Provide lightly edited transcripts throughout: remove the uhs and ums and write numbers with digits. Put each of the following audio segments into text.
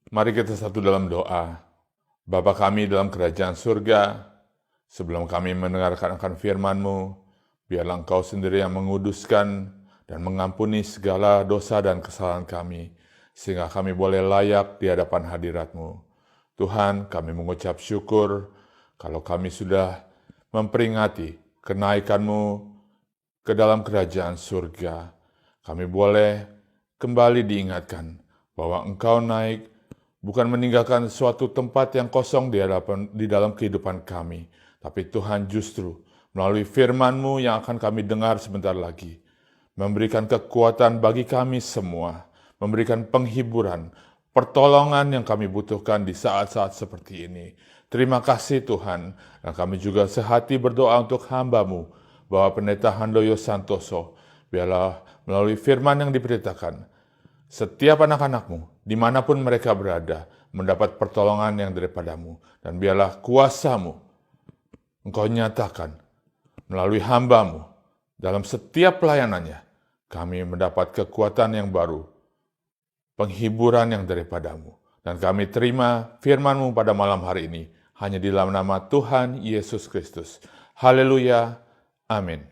Mari kita satu dalam doa. Bapa kami dalam kerajaan surga, sebelum kami mendengarkan akan firman-Mu, biarlah Engkau sendiri yang menguduskan dan mengampuni segala dosa dan kesalahan kami, sehingga kami boleh layak di hadapan hadirat-Mu. Tuhan, kami mengucap syukur kalau kami sudah memperingati kenaikan-Mu ke dalam kerajaan surga. Kami boleh kembali diingatkan bahwa Engkau naik bukan meninggalkan suatu tempat yang kosong di dalam kehidupan kami, tapi Tuhan justru melalui firman-Mu yang akan kami dengar sebentar lagi, memberikan kekuatan bagi kami semua, memberikan penghiburan, pertolongan yang kami butuhkan di saat-saat seperti ini. Terima kasih Tuhan, dan kami juga sehati berdoa untuk hamba-Mu, bahwa Pendeta Handoyo Santoso, biarlah melalui firman yang diberitakan, setiap anak-anak-Mu, dimanapun mereka berada, mendapat pertolongan yang daripada-Mu. Dan biarlah kuasa-Mu Engkau nyatakan melalui hamba-Mu. Dalam setiap pelayanannya, kami mendapat kekuatan yang baru, penghiburan yang daripada-Mu. Dan kami terima firman-Mu pada malam hari ini, hanya di dalam nama Tuhan Yesus Kristus. Haleluya. Amin.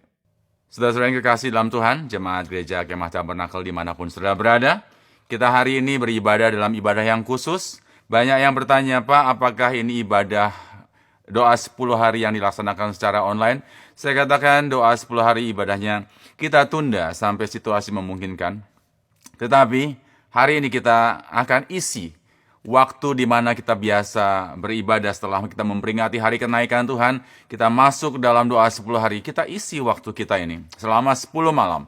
Saudara-saudara yang kekasih dalam Tuhan, jemaat gereja Kemah Tabernakel dimanapun saudara berada, kita hari ini beribadah dalam ibadah yang khusus. Banyak yang bertanya, Pak, apakah ini ibadah doa 10 hari yang dilaksanakan secara online? Saya katakan doa 10 hari ibadahnya kita tunda sampai situasi memungkinkan. Tetapi hari ini kita akan isi waktu di mana kita biasa beribadah setelah kita memperingati hari kenaikan Tuhan, kita masuk dalam doa 10 hari, kita isi waktu kita ini selama 10 malam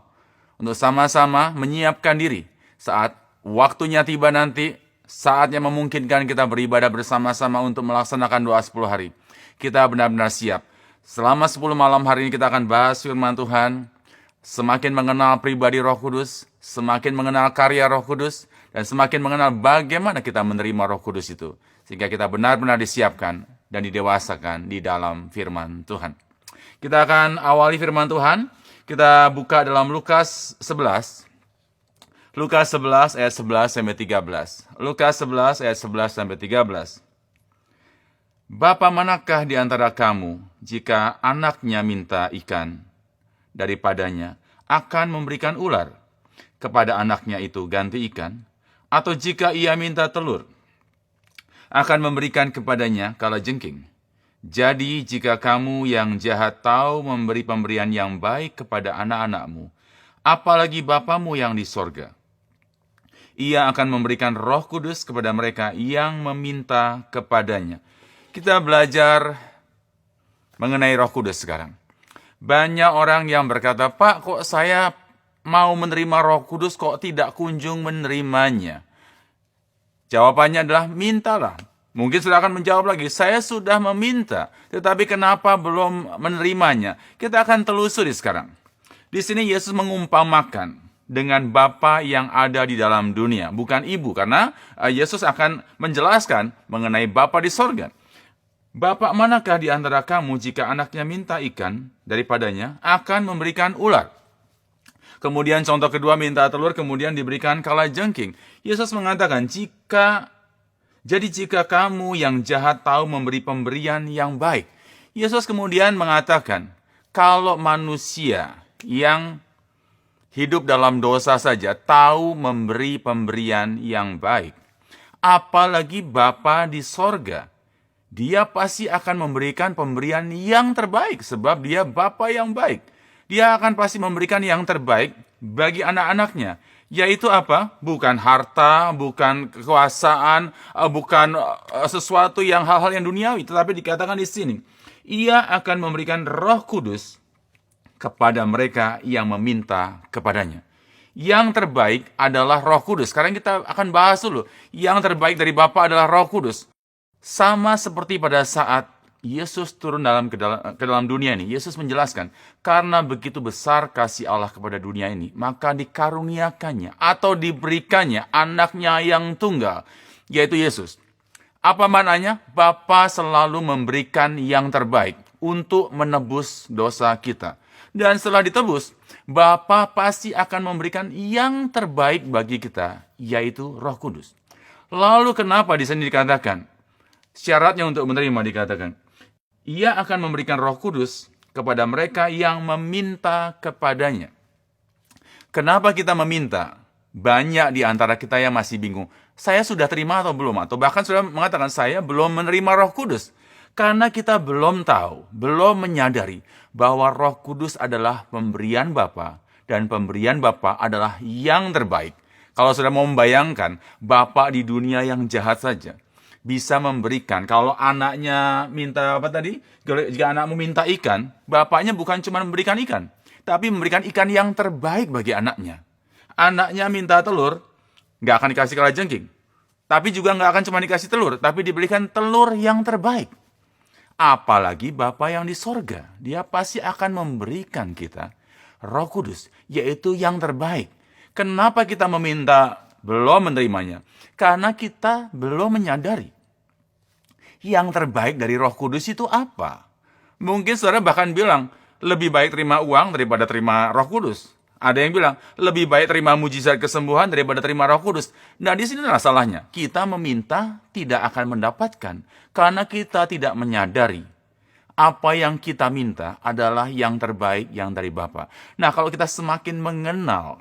untuk sama-sama menyiapkan diri saat waktunya tiba nanti, saatnya memungkinkan kita beribadah bersama-sama untuk melaksanakan doa 10 hari. Kita benar-benar siap. Selama 10 malam hari ini kita akan bahas firman Tuhan, semakin mengenal pribadi Roh Kudus, semakin mengenal karya Roh Kudus, dan semakin mengenal bagaimana kita menerima Roh Kudus itu. Sehingga kita benar-benar disiapkan dan didewasakan di dalam firman Tuhan. Kita akan awali firman Tuhan. Kita buka dalam Lukas 11. Lukas 11 ayat 11 sampai 13. Lukas 11 ayat 11 sampai 13. Bapa manakah di antara kamu jika anaknya minta ikan daripadanya akan memberikan ular kepada anaknya itu ganti ikan? Atau jika ia minta telur, akan memberikan kepadanya kalajengking. Jadi jika kamu yang jahat tahu memberi pemberian yang baik kepada anak-anakmu, apalagi Bapamu yang di sorga, Ia akan memberikan Roh Kudus kepada mereka yang meminta kepadanya. Kita belajar mengenai Roh Kudus sekarang. Banyak orang yang berkata, Pak, kok saya mau menerima Roh Kudus kok tidak kunjung menerimanya? Jawabannya adalah mintalah. Mungkin sudah akan menjawab lagi, saya sudah meminta, tetapi kenapa belum menerimanya? Kita akan telusuri sekarang. Di sini Yesus mengumpamakan dengan Bapa yang ada di dalam dunia, bukan ibu, karena Yesus akan menjelaskan mengenai Bapa di sorga. Bapak manakah di antara kamu jika anaknya minta ikan daripadanya akan memberikan ular? Kemudian contoh kedua minta telur, kemudian diberikan kalajengking. Yesus mengatakan, jika kamu yang jahat tahu memberi pemberian yang baik. Yesus kemudian mengatakan, kalau manusia yang hidup dalam dosa saja tahu memberi pemberian yang baik, apalagi Bapa di sorga, Dia pasti akan memberikan pemberian yang terbaik, sebab Dia Bapa yang baik. Dia akan pasti memberikan yang terbaik bagi anak-anaknya. Yaitu apa? Bukan harta, bukan kekuasaan, bukan sesuatu yang hal-hal yang duniawi. Tetapi dikatakan di sini, Ia akan memberikan Roh Kudus kepada mereka yang meminta kepadanya. Yang terbaik adalah Roh Kudus. Sekarang kita akan bahas dulu. Yang terbaik dari Bapa adalah Roh Kudus. Sama seperti pada saat Yesus turun ke dalam dunia ini, Yesus menjelaskan, karena begitu besar kasih Allah kepada dunia ini, maka dikaruniakannya atau diberikannya anaknya yang tunggal, yaitu Yesus. Apa maknanya? Bapa selalu memberikan yang terbaik untuk menebus dosa kita. Dan setelah ditebus, Bapa pasti akan memberikan yang terbaik bagi kita, yaitu Roh Kudus. Lalu kenapa di sini dikatakan? Syaratnya untuk menerima dikatakan, Ia akan memberikan Roh Kudus kepada mereka yang meminta kepadanya. Kenapa kita meminta? Banyak di antara kita yang masih bingung. Saya sudah terima atau belum? Atau bahkan sudah mengatakan saya belum menerima Roh Kudus. Karena kita belum tahu, belum menyadari bahwa Roh Kudus adalah pemberian Bapa dan pemberian Bapa adalah yang terbaik. Kalau sudah mau membayangkan, Bapa di dunia yang jahat saja bisa memberikan. Kalau anaknya minta apa tadi? Jika anakmu minta ikan, bapaknya bukan cuma memberikan ikan, tapi memberikan ikan yang terbaik bagi anaknya. Anaknya minta telur, nggak akan dikasih kalajengking. Tapi juga nggak akan cuma dikasih telur, tapi diberikan telur yang terbaik. Apalagi Bapa yang di sorga, Dia pasti akan memberikan kita Roh Kudus, yaitu yang terbaik. Kenapa kita meminta belum menerimanya? Karena kita belum menyadari yang terbaik dari Roh Kudus itu apa. Mungkin saudara bahkan bilang, lebih baik terima uang daripada terima Roh Kudus. Ada yang bilang, lebih baik terima mujizat kesembuhan daripada terima Roh Kudus. Nah, di sini salahnya. Kita meminta tidak akan mendapatkan karena kita tidak menyadari apa yang kita minta adalah yang terbaik yang dari Bapa. Nah, kalau kita semakin mengenal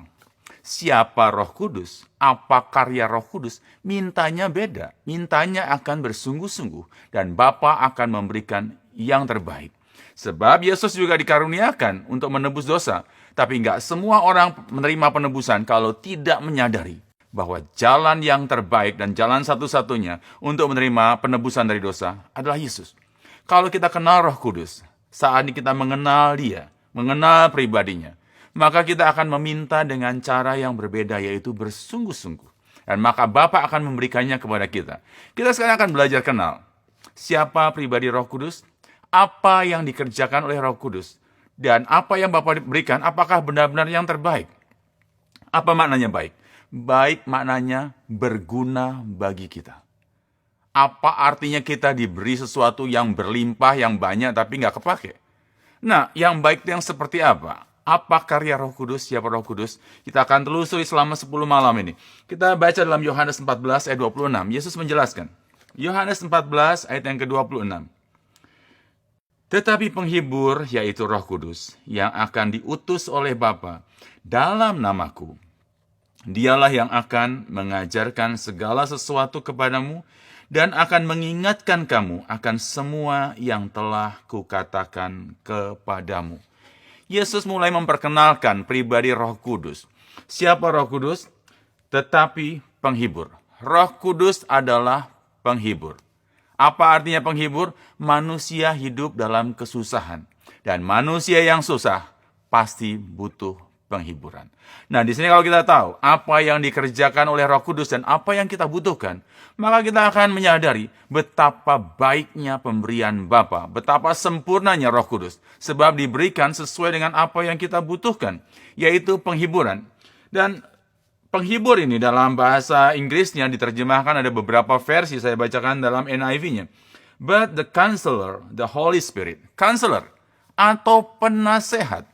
siapa Roh Kudus, apa karya Roh Kudus, mintanya beda. Mintanya akan bersungguh-sungguh dan Bapa akan memberikan yang terbaik. Sebab Yesus juga dikaruniakan untuk menebus dosa. Tapi nggak semua orang menerima penebusan kalau tidak menyadari bahwa jalan yang terbaik dan jalan satu-satunya untuk menerima penebusan dari dosa adalah Yesus. Kalau kita kenal Roh Kudus, saat ini kita mengenal Dia, mengenal pribadinya, maka kita akan meminta dengan cara yang berbeda, yaitu bersungguh-sungguh. Dan maka Bapa akan memberikannya kepada kita. Kita sekarang akan belajar kenal siapa pribadi Roh Kudus, apa yang dikerjakan oleh Roh Kudus, dan apa yang Bapa berikan, apakah benar-benar yang terbaik? Apa maknanya baik? Baik maknanya berguna bagi kita. Apa artinya kita diberi sesuatu yang berlimpah, yang banyak, tapi nggak kepake? Nah, yang baik itu yang seperti apa? Apa karya Roh Kudus, siapa Roh Kudus? Kita akan telusuri selama 10 malam ini. Kita baca dalam Yohanes 14 ayat 26. Yesus menjelaskan. Yohanes 14 ayat yang ke-26. Tetapi penghibur, yaitu Roh Kudus, yang akan diutus oleh Bapa dalam namaku, Dialah yang akan mengajarkan segala sesuatu kepadamu dan akan mengingatkan kamu akan semua yang telah kukatakan kepadamu. Yesus mulai memperkenalkan pribadi Roh Kudus. Siapa Roh Kudus? Tetapi penghibur. Roh Kudus adalah penghibur. Apa artinya penghibur? Manusia hidup dalam kesusahan. Dan manusia yang susah pasti butuh penghiburan. Nah, di sini kalau kita tahu apa yang dikerjakan oleh Roh Kudus dan apa yang kita butuhkan, maka kita akan menyadari betapa baiknya pemberian Bapa, betapa sempurnanya Roh Kudus, sebab diberikan sesuai dengan apa yang kita butuhkan, yaitu penghiburan. Dan penghibur ini dalam bahasa Inggrisnya diterjemahkan ada beberapa versi, saya bacakan dalam NIV-nya. But the counselor, the Holy Spirit, counselor atau penasehat.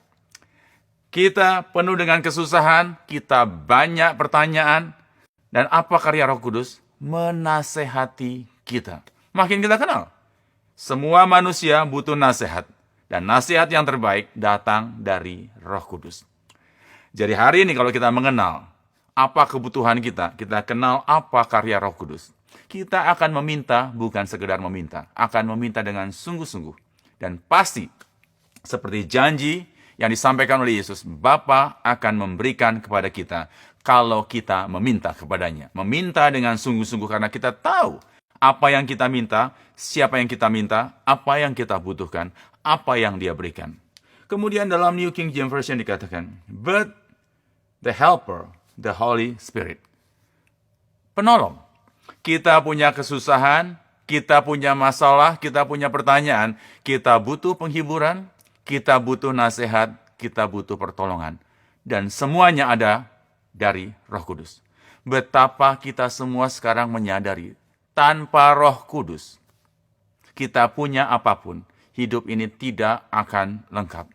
Kita penuh dengan kesusahan, kita banyak pertanyaan, dan apa karya Roh Kudus? Menasehati kita. Makin kita kenal. Semua manusia butuh nasihat, dan nasihat yang terbaik datang dari Roh Kudus. Jadi hari ini kalau kita mengenal apa kebutuhan kita kenal apa karya Roh Kudus. Kita akan meminta, bukan sekedar meminta, akan meminta dengan sungguh-sungguh. Dan pasti, seperti janji yang disampaikan oleh Yesus, Bapa akan memberikan kepada kita kalau kita meminta kepadanya. Meminta dengan sungguh-sungguh karena kita tahu apa yang kita minta, siapa yang kita minta, apa yang kita butuhkan, apa yang Dia berikan. Kemudian dalam New King James Version dikatakan, but the helper, the Holy Spirit. Penolong. Kita punya kesusahan, kita punya masalah, kita punya pertanyaan, kita butuh penghiburan, kita butuh nasihat, kita butuh pertolongan. Dan semuanya ada dari Roh Kudus. Betapa kita semua sekarang menyadari, tanpa Roh Kudus, kita punya apapun, hidup ini tidak akan lengkap.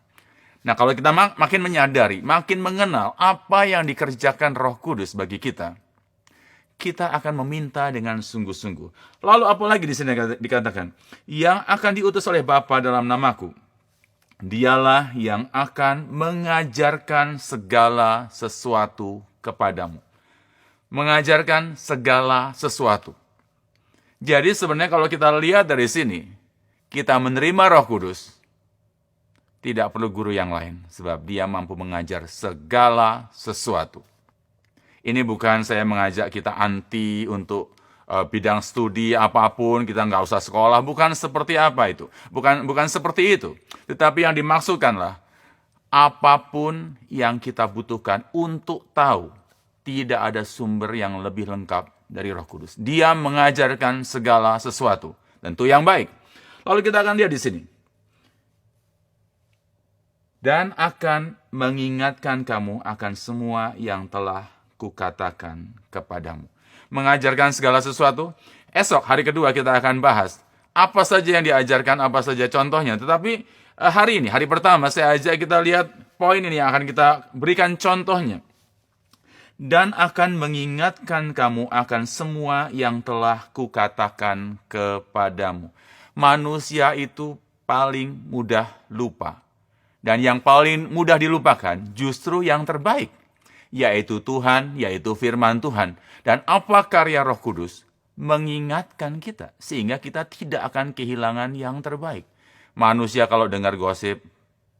Nah, kalau kita makin menyadari, makin mengenal apa yang dikerjakan Roh Kudus bagi kita kita akan meminta dengan sungguh-sungguh. Lalu apalagi di sini dikatakan, yang akan diutus oleh Bapa dalam namaku, dialah yang akan mengajarkan segala sesuatu kepadamu. Mengajarkan segala sesuatu. Jadi sebenarnya kalau kita lihat dari sini, kita menerima Roh Kudus, tidak perlu guru yang lain, sebab dia mampu mengajar segala sesuatu. Ini bukan saya mengajak kita anti untuk bidang studi apapun, kita nggak usah sekolah, bukan seperti apa itu. Bukan seperti itu. Tetapi yang dimaksudkanlah, apapun yang kita butuhkan untuk tahu, tidak ada sumber yang lebih lengkap dari Roh Kudus. Dia mengajarkan segala sesuatu, tentu yang baik. Lalu kita akan lihat di sini. Dan akan mengingatkan kamu akan semua yang telah kukatakan kepadamu. Mengajarkan segala sesuatu. Esok hari kedua kita akan bahas apa saja yang diajarkan, apa saja contohnya. Tetapi hari ini, hari pertama, saya ajak kita lihat poin ini yang akan kita berikan contohnya. Dan akan mengingatkan kamu akan semua yang telah kukatakan kepadamu. Manusia itu paling mudah lupa. Dan yang paling mudah dilupakan justru yang terbaik, yaitu Tuhan, yaitu firman Tuhan. Dan apa karya Roh Kudus? Mengingatkan kita, sehingga kita tidak akan kehilangan yang terbaik. Manusia kalau dengar gosip,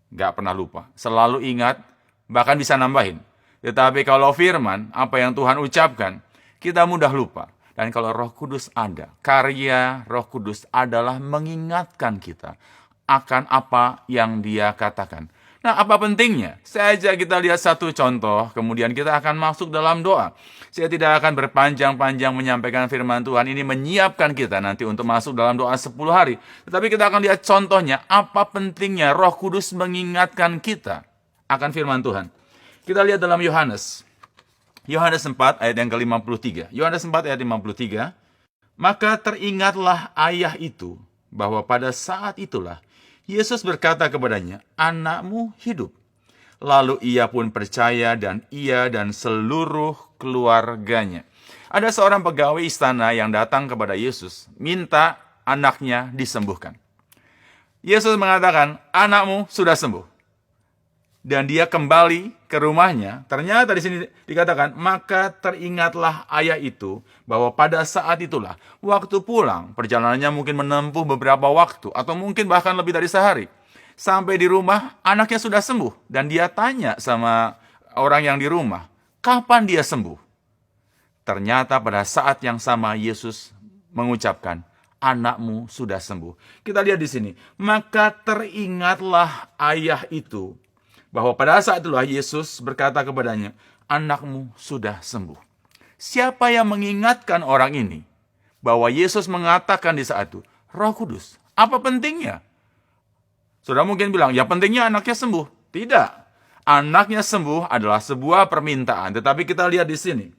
gak pernah lupa. Selalu ingat, bahkan bisa nambahin. Tetapi kalau firman, apa yang Tuhan ucapkan, kita mudah lupa. Dan kalau Roh Kudus ada, karya Roh Kudus adalah mengingatkan kita akan apa yang dia katakan. Nah, apa pentingnya? Saya ajak kita lihat satu contoh, kemudian kita akan masuk dalam doa. Saya tidak akan berpanjang-panjang menyampaikan firman Tuhan. Ini menyiapkan kita nanti untuk masuk dalam doa 10 hari. Tetapi kita akan lihat contohnya, apa pentingnya Roh Kudus mengingatkan kita akan firman Tuhan. Kita lihat dalam Yohanes 4 ayat yang ke-53. Yohanes 4 ayat 53. Maka teringatlah ayah itu, bahwa pada saat itulah Yesus berkata kepadanya, anakmu hidup. Lalu ia pun percaya dan ia dan seluruh keluarganya. Ada seorang pegawai istana yang datang kepada Yesus, minta anaknya disembuhkan. Yesus mengatakan, anakmu sudah sembuh. Dan dia kembali ke rumahnya. Ternyata di sini dikatakan, maka teringatlah ayah itu bahwa pada saat itulah, waktu pulang, perjalanannya mungkin menempuh beberapa waktu, atau mungkin bahkan lebih dari sehari. Sampai di rumah, anaknya sudah sembuh. Dan dia tanya sama orang yang di rumah, kapan dia sembuh? Ternyata pada saat yang sama Yesus mengucapkan, anakmu sudah sembuh. Kita lihat di sini, maka teringatlah ayah itu, bahwa pada saat itulah Yesus berkata kepadanya, anakmu sudah sembuh. Siapa yang mengingatkan orang ini? Bahwa Yesus mengatakan di saat itu, Roh Kudus. Apa pentingnya? Saudara mungkin bilang, ya pentingnya anaknya sembuh. Tidak. Anaknya sembuh adalah sebuah permintaan. Tetapi kita lihat di sini.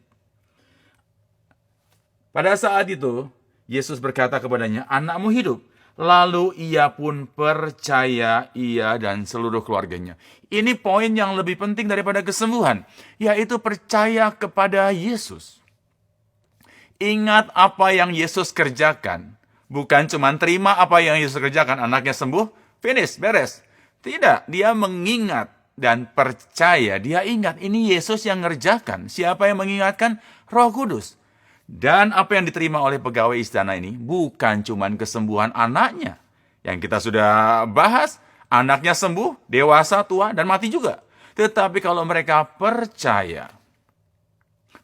Pada saat itu, Yesus berkata kepadanya, anakmu hidup. Lalu ia pun percaya, ia dan seluruh keluarganya. Ini poin yang lebih penting daripada kesembuhan, yaitu percaya kepada Yesus. Ingat apa yang Yesus kerjakan. Bukan cuma terima apa yang Yesus kerjakan, anaknya sembuh, finish, beres. Tidak, dia mengingat dan percaya. Dia ingat, ini Yesus yang ngerjakan. Siapa yang mengingatkan? Roh Kudus. Dan apa yang diterima oleh pegawai istana ini bukan cuma kesembuhan anaknya. Yang kita sudah bahas, anaknya sembuh, dewasa, tua, dan mati juga. Tetapi kalau mereka percaya.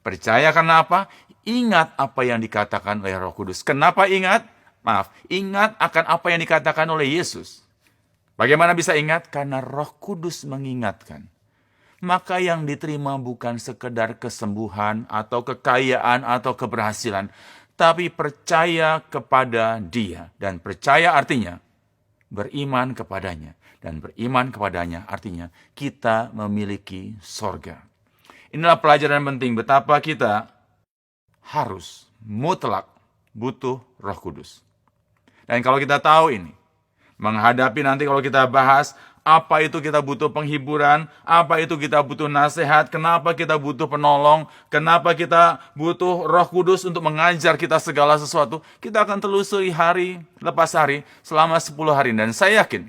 Percaya karena apa? Ingat apa yang dikatakan oleh Roh Kudus. Kenapa ingat? Ingat akan apa yang dikatakan oleh Yesus. Bagaimana bisa ingat? Karena Roh Kudus mengingatkan. Maka yang diterima bukan sekedar kesembuhan atau kekayaan atau keberhasilan, tapi percaya kepada Dia. Dan percaya artinya beriman kepadanya. Dan beriman kepadanya artinya kita memiliki sorga. Inilah pelajaran penting betapa kita harus mutlak butuh Roh Kudus. Dan kalau kita tahu ini, menghadapi nanti kalau kita bahas Apa itu kita butuh penghiburan, apa itu kita butuh nasihat, kenapa kita butuh penolong, kenapa kita butuh Roh Kudus untuk mengajar kita segala sesuatu. Kita akan telusuri hari lepas hari selama 10 hari. Dan saya yakin,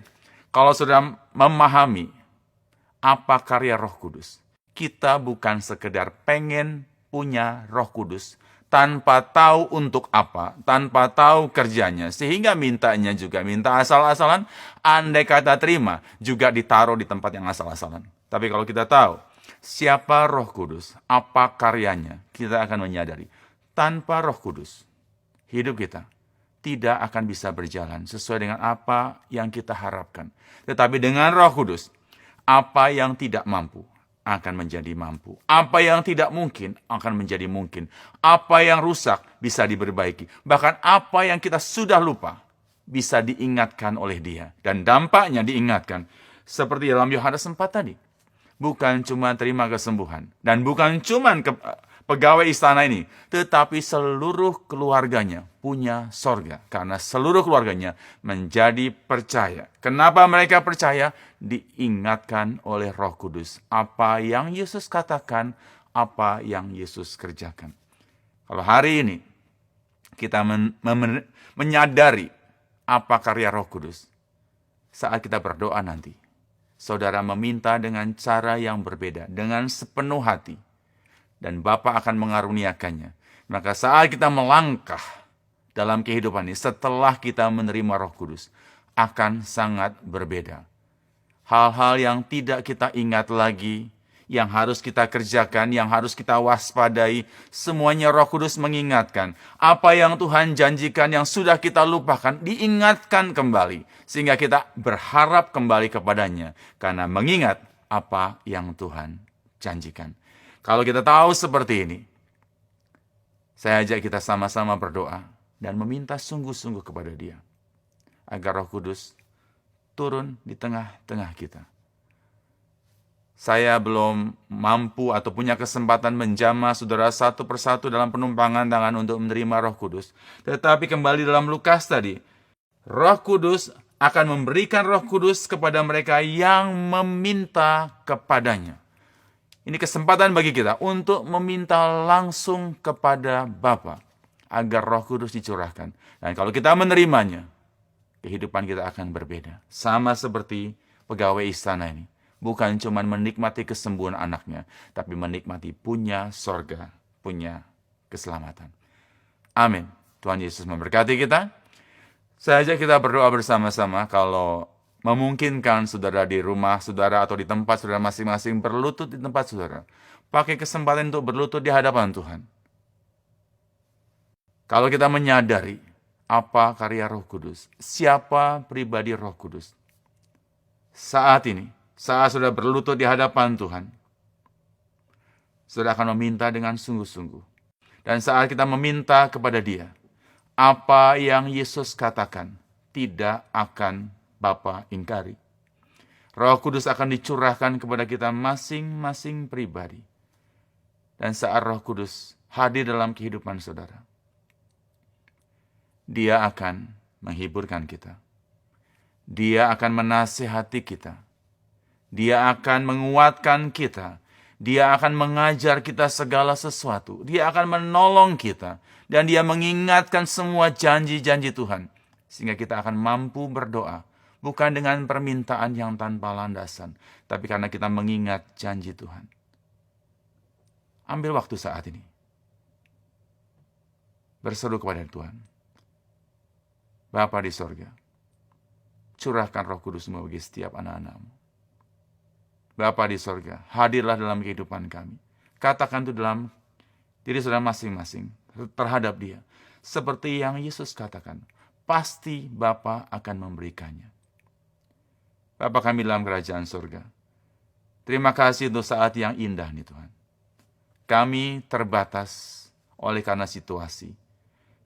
kalau sudah memahami apa karya Roh Kudus, kita bukan sekedar pengen punya Roh Kudus, tanpa tahu untuk apa, tanpa tahu kerjanya, sehingga mintanya juga minta asal-asalan, andai kata terima, juga ditaruh di tempat yang asal-asalan. Tapi kalau kita tahu siapa Roh Kudus, apa karyanya, kita akan menyadari, tanpa Roh Kudus, hidup kita tidak akan bisa berjalan sesuai dengan apa yang kita harapkan. Tetapi dengan Roh Kudus, apa yang tidak mampu akan menjadi mampu. Apa yang tidak mungkin akan menjadi mungkin. Apa yang rusak bisa diperbaiki. Bahkan apa yang kita sudah lupa bisa diingatkan oleh Dia. Dan dampaknya diingatkan. Seperti dalam Yohanes 4 tadi. Bukan cuma terima kesembuhan. Dan bukan cuma pegawai istana ini, tetapi seluruh keluarganya punya sorga. Karena seluruh keluarganya menjadi percaya. Kenapa mereka percaya? Diingatkan oleh Roh Kudus. Apa yang Yesus katakan, apa yang Yesus kerjakan. Kalau hari ini kita menyadari apa karya Roh Kudus, saat kita berdoa nanti, saudara meminta dengan cara yang berbeda, dengan sepenuh hati, dan Bapa akan mengaruniakannya. Maka saat kita melangkah dalam kehidupan ini, setelah kita menerima Roh Kudus, akan sangat berbeda. Hal-hal yang tidak kita ingat lagi, yang harus kita kerjakan, yang harus kita waspadai, semuanya Roh Kudus mengingatkan. Apa yang Tuhan janjikan yang sudah kita lupakan, diingatkan kembali. Sehingga kita berharap kembali kepadanya. Karena mengingat apa yang Tuhan janjikan. Kalau kita tahu seperti ini, saya ajak kita sama-sama berdoa dan meminta sungguh-sungguh kepada Dia agar Roh Kudus turun di tengah-tengah kita. Saya belum mampu atau punya kesempatan menjamah saudara satu persatu dalam penumpangan tangan untuk menerima Roh Kudus. Tetapi kembali dalam Lukas tadi, Roh Kudus akan memberikan Roh Kudus kepada mereka yang meminta kepadanya. Ini kesempatan bagi kita untuk meminta langsung kepada Bapa agar Roh Kudus dicurahkan. Dan kalau kita menerimanya, kehidupan kita akan berbeda. Sama seperti pegawai istana ini. Bukan cuma menikmati kesembuhan anaknya, tapi menikmati punya sorga, punya keselamatan. Amin. Tuhan Yesus memberkati kita. Saya ajak kita berdoa bersama-sama. Kalau memungkinkan saudara di rumah saudara atau di tempat saudara masing-masing berlutut di tempat saudara. Pakai kesempatan untuk berlutut di hadapan Tuhan. Kalau kita menyadari apa karya Roh Kudus, siapa pribadi Roh Kudus, saat ini, saat sudah berlutut di hadapan Tuhan, saudara akan meminta dengan sungguh-sungguh. Dan saat kita meminta kepada Dia, apa yang Yesus katakan tidak akan Bapa ingkari. Roh Kudus akan dicurahkan kepada kita masing-masing pribadi. Dan saat Roh Kudus hadir dalam kehidupan saudara, Dia akan menghiburkan kita. Dia akan menasihati kita. Dia akan menguatkan kita. Dia akan mengajar kita segala sesuatu. Dia akan menolong kita. Dan Dia mengingatkan semua janji-janji Tuhan. Sehingga kita akan mampu berdoa. Bukan dengan permintaan yang tanpa landasan. Tapi karena kita mengingat janji Tuhan. Ambil waktu saat ini. Berseru kepada Tuhan. Bapa di sorga, curahkan Roh Kudus-Mu bagi setiap anak-anak-Mu. Bapa di sorga, hadirlah dalam kehidupan kami. Katakan itu dalam diri saudara masing-masing terhadap Dia. Seperti yang Yesus katakan, pasti Bapa akan memberikannya. Bapa kami dalam kerajaan sorga, terima kasih untuk saat yang indah nih Tuhan. Kami terbatas oleh karena situasi.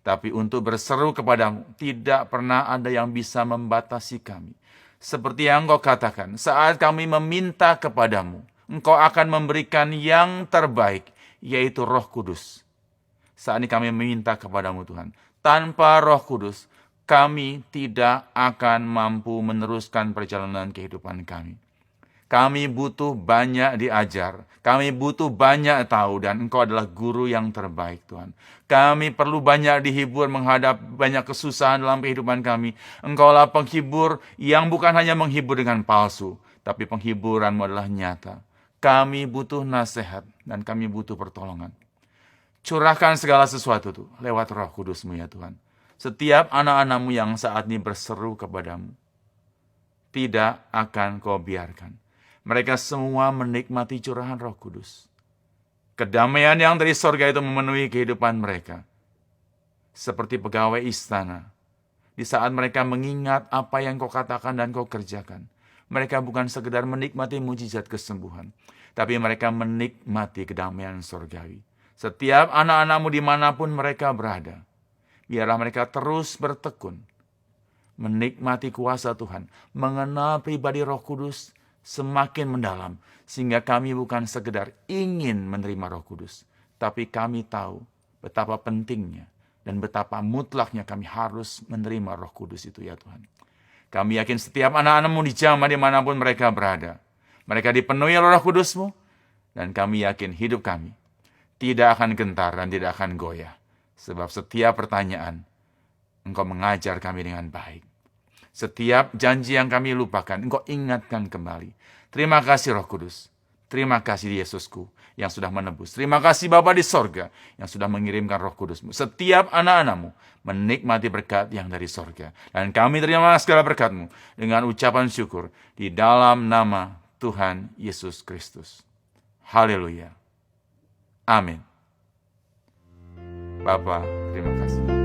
Tapi untuk berseru kepadamu, tidak pernah ada yang bisa membatasi kami. Seperti yang Engkau katakan, saat kami meminta kepadamu, Engkau akan memberikan yang terbaik, yaitu Roh Kudus. Saat ini kami meminta kepadamu Tuhan, tanpa Roh Kudus, kami tidak akan mampu meneruskan perjalanan kehidupan kami. Kami butuh banyak diajar. Kami butuh banyak tahu, dan Engkau adalah guru yang terbaik, Tuhan. Kami perlu banyak dihibur menghadap banyak kesusahan dalam kehidupan kami. Engkaulah penghibur yang bukan hanya menghibur dengan palsu, tapi penghiburan-Mu adalah nyata. Kami butuh nasihat, dan kami butuh pertolongan. Curahkan segala sesuatu itu lewat Roh Kudus-Mu ya Tuhan. Setiap anak-anak-Mu yang saat ini berseru kepadamu, tidak akan Kau biarkan. Mereka semua menikmati curahan Roh Kudus. Kedamaian yang dari sorga itu memenuhi kehidupan mereka. Seperti pegawai istana. Di saat mereka mengingat apa yang Kau katakan dan Kau kerjakan. Mereka bukan sekedar menikmati mujizat kesembuhan, tapi mereka menikmati kedamaian sorgawi. Setiap anak-anak-Mu dimanapun mereka berada, biarlah mereka terus bertekun, menikmati kuasa Tuhan, mengenal pribadi Roh Kudus semakin mendalam, sehingga kami bukan sekedar ingin menerima Roh Kudus, tapi kami tahu betapa pentingnya dan betapa mutlaknya kami harus menerima Roh Kudus itu ya Tuhan. Kami yakin setiap anak-anak-Mu di zaman dimanapun mereka berada, mereka dipenuhi oleh Roh Kudus-Mu, dan kami yakin hidup kami tidak akan gentar dan tidak akan goyah, sebab setiap pertanyaan Engkau mengajar kami dengan baik. Setiap janji yang kami lupakan, Engkau ingatkan kembali. Terima kasih Roh Kudus. Terima kasih Yesusku yang sudah menebus. Terima kasih Bapa di sorga yang sudah mengirimkan Roh Kudus-Mu. Setiap anak-anak-Mu menikmati berkat yang dari sorga. Dan kami terima segala berkat-Mu dengan ucapan syukur di dalam nama Tuhan Yesus Kristus. Haleluya. Amin. Bapa, terima kasih.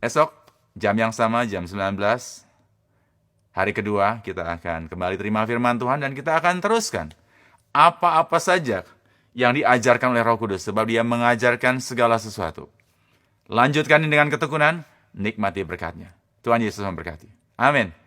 Esok, jam yang sama, jam 19, hari kedua, kita akan kembali terima firman Tuhan dan kita akan teruskan apa-apa saja yang diajarkan oleh Roh Kudus, sebab Dia mengajarkan segala sesuatu. Lanjutkan dengan ketekunan, nikmati berkatnya. Tuhan Yesus memberkati. Amin.